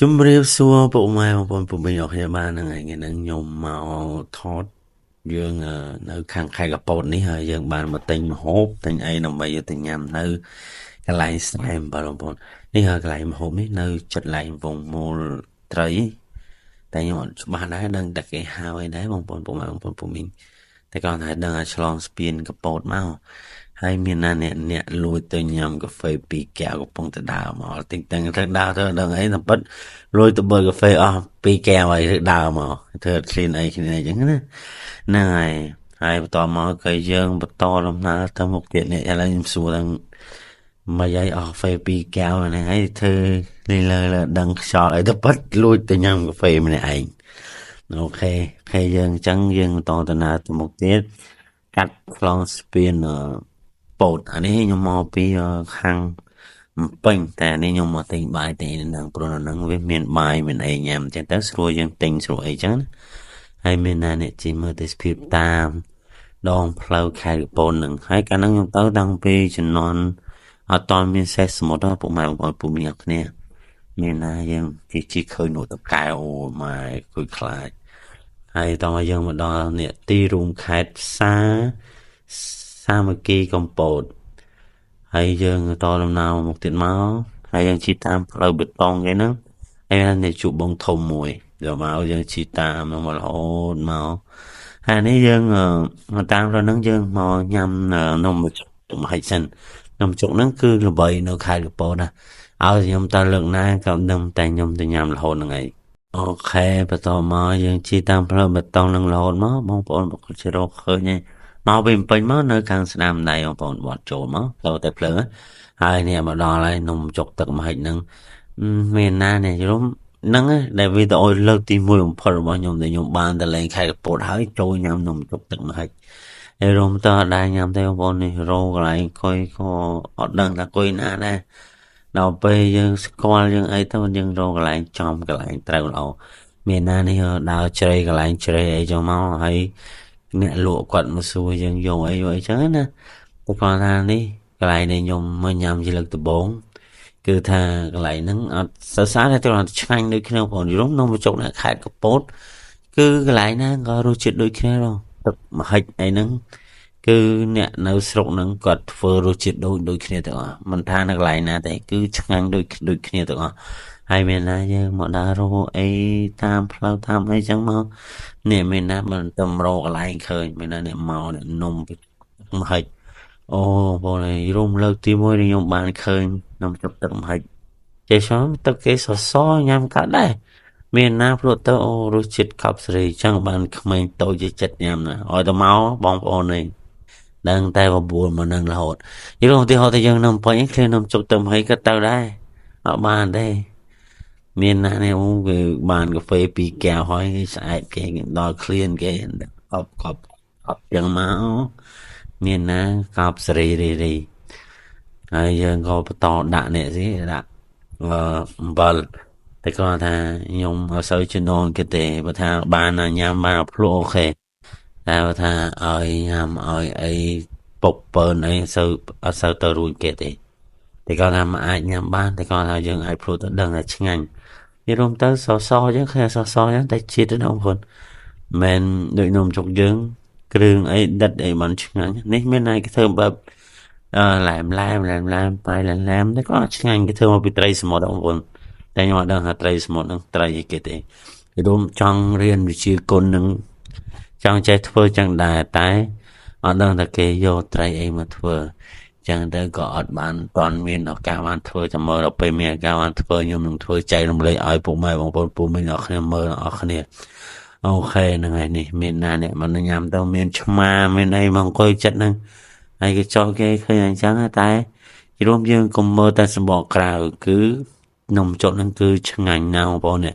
ជំរាបសួរពុកម៉ែបងប្អូនពុកមីងអរគ្នាបានហ្នឹងហើយថ្ងៃហ្នឹងខ្ញុំមកថតយើងនៅខាងខេត្តកពតនេះហើយយើងបានមកទិញម្ហូបទិញអីដើម្បីយកទៅញ៉ាំនៅកន្លែងស្អែមបងប្អូននេះហើយកន្លែងម្ហូបនេះនៅជិតកន្លែងវងមូលត្រីតែខ្ញុំអត់ច្បាស់ដែរដឹងតែគេហៅអីដែរបងប្អូនពុកម៉ែបងប្អូនពុកមីងតែគាត់ថាដឹងថាឆ្លងស្ពានកពតមកហើយមានណាអ្នកលួចទៅញ៉ាំកាហ្វេ2កែវកំពុងទៅដើរមកទិញទៅដើរទៅដឹងអីតែពិតលួចទៅបើកាហ្វេអស់2កែវហើយទៅដើរមកធ្វើ clean អីគ្នាអញ្ចឹងណាហ្នឹងហើយបន្តមកគឺយើងបន្តដំណើរទៅមុខទៀតនេះឥឡូវខ្ញុំសួរដល់មកយាយអស់កាហ្វេ2កែវហ្នឹងហើយធ្វើនេះលើដឹងខ្យល់អីទៅពិតលួចទៅញ៉ាំកាហ្វេម្នាក់ឯងអូខេយើងអញ្ចឹងយើងបន្តដំណើរទៅមុខទៀតកាត់ឆ្លងស្ពានពោតអានេះខ្ញុំមកពីខាងពេញតែនេះខ្ញុំមកទិញបាយទិញនឹងព្រោះនៅនឹងវាមានបាយមានអីញ៉ាំអញ្ចឹងទៅស្រួលយើងទិញស្រួលអីចឹងណាហើយមានណាអ្នកជិះមើលទេសភាពតាមដងផ្លូវខេត្តកពតនឹងហើយកាលហ្នឹងខ្ញុំទៅតាំងពីជំនាន់អត់តមានសេះសមុទ្រពុកម៉ែបងប្អូនពុកមីងគ្នាមានណាយើងជិះឃើញនោះតកែអូម៉ែគួយខ្លាចហើយតោះយើងមកដល់នេះទីរួមខេត្តសាមគ្គីកំពតហើយយើងតដំណើរមកទៀតមកហើយយើងជិះតាមផ្លូវបេតុងគេហ្នឹងហើយនេះជួបបងធំមួយយកមកយើងជិះតាមមករហូតមកហើយនេះយើងមកតាមផ្លូវហ្នឹងយើងមកញ៉ាំនំជុកមហិសិននំជុកហ្នឹងគឺល្បីនៅខេត្តកពតណាឲ្យខ្ញុំទៅលើកណាក៏នឹមតែខ្ញុំទៅញ៉ាំរហូតហ្នឹងឯងអូខេបន្តមកយើងជិះតាមផ្លូវបេតុងនឹងរហូតមកបងប្អូនបើគាត់ជិះរកឃើញឯងមកវិញពេញមកនៅខាងស្ដាំដៃបងប្អូនបត់ចូលមកទៅតែភ្លើងហើយនេះមកដល់ហើយនំចុកទឹកម្ហិចហ្នឹងមានណានេះយល់ហ្នឹងដែលវីដេអូលើកទី1បំផុតរបស់ខ្ញុំដែលខ្ញុំបានទៅលេងខេត្តកពតហើយចូលញ៉ាំនំចុកទឹកម្ហិចហើយរំតើដែរញ៉ាំទេបងប្អូននេះរោកន្លែងកុយក៏អត់ដឹងថាកុយណាដែរដល់ពេលយើងស្គាល់យើងអីទៅយើងរកកន្លែងចំកន្លែងត្រូវល្អមានណានេះដើរជ្រៃកន្លែងជ្រៃអីចូលមកហើយអ្នកលក់គាត់មកសួរយើងយកអីចឹងណាតែគាត់ថានេះកន្លែងនេះខ្ញុំមកញ៉ាំជាលើកដំបូងគឺថាកន្លែងហ្នឹងអត់សរសើរតែគ្រាន់តែឆ្ងាញ់ដូចគ្នាបងយល់នំបញ្ចុកនៅខេត្តកពតគឺកន្លែងណាក៏រសជាតិដូចគ្នាដែរទឹកម្ហិចអីហ្នឹងគឺអ្នកនៅស្រុកហ្នឹងគាត់ធ្វើរសជាតិដូចគ្នាទាំងអស់មិនថានៅកន្លែងណាតែគឺឆ្ងាញ់ដូចគ្នាទាំងអស់ហើយមានណាយើងមកដើររកអីតាមផ្លូវតាមអីចឹងមកនេះមានណាមិនទៅរកកន្លែងឃើញមានណាអ្នកមកអ្នកនំមហិចអូបងឯងរំលើកទី1ដែលខ្ញុំបានឃើញនំទឹកមហិចចេះសោះទឹកគេសសញ៉ាំកាត់ដែរមានណាព្រោះទៅអូរសជាតិកប់សេរីចឹងបានក្មេងតូចជាចិត្តញ៉ាំណាឲ្យទៅមកបងប្អូននេះដឹងតែបបួលមកនឹងរហូតយល់ឧទាហរណ៍ទៅយើងនំពេញឃ្លាននំជុកទៅមហិចក៏ទៅដែរអត់បានទេមានណានេះអូគេបានកាហ្វេ2កែវហើយគេស្អែកគេដល់ឃ្លានគេកប់ចឹងមកមានណាកប់សេរីហើយយើងក៏បន្តដាក់នេះស៊ីដាក់អំបិលតែគាត់ថាខ្ញុំអត់សូវចំណងគេទេបើថាបានញ៉ាំបានភ្លក់អូខេតែបើថាឲ្យញ៉ាំឲ្យអីពុកពើអីអត់សូវទៅរួចគេទេតែគាត់ថាមិនអាចញ៉ាំបានតែគាត់ថាយើងអាចភ្លក់ទៅដឹងថាឆ្ងាញ់វារួមទៅសសចឹងឃើញសសចឹងតែជាតិទៅបងប្អូនមិនដូចនំជុកយើងគ្រឿងអីដិតអីបានឆ្ងាញ់នេះមានឯគេធ្វើបែបឡែមបាយឡែមតែក៏ឆ្ងាញ់គេធ្វើមកពីត្រីសមុទ្របងប្អូនតែខ្ញុំអត់ដឹងថាត្រីសមុទ្រហ្នឹងត្រីអីគេទេគេរួមចង់រៀនវិជាគុណនឹងចង់ចេះធ្វើចឹងដែរតែអត់ដឹងថាគេយកត្រីអីមកធ្វើចឹងទៅក៏អត់បានតន់មានឱកាសបានធ្វើតែមើលដល់ពេលមានឱកាសបានធ្វើខ្ញុំនឹងធ្វើចែករំលែកឲ្យពុកម៉ែបងប្អូនពុកមីងអ្នកគ្នាមើលអ្នកគ្នាអូខេហ្នឹងហើយនេះមានណាអ្នកមកញ៉ាំទៅមានឆ្មាមានអីមកអង្គុយចិត្តហ្នឹងហើយគេចោលគេឃើញអញ្ចឹងតែរួមយើងកុំមើលតែសម្បកក្រៅគឺនំចុកហ្នឹងគឺឆ្ងាញ់ណាស់បងប្អូននេះ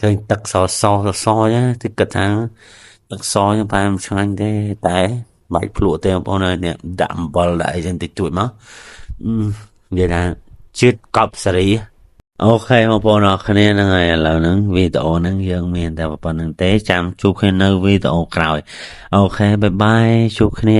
ឃើញទឹកសចឹងទីគិតថាទឹកសចឹងតែមិនឆ្ងាញ់ទេតែបាច់ភ្លក់ទេបងប្អូននេះដាក់អំបិលដាក់អីចឹងតិចតួចមកនិយាយថាជាតិកប់សេរីអូខេបងប្អូនអរគ្នាហ្នឹងហើយឥឡូវហ្នឹងវីដេអូហ្នឹងយើងមានតែប៉ុណ្្នឹងទេចាំជួបគ្នានៅវីដេអូក្រោយអូខេបាយបាយជួបគ្នា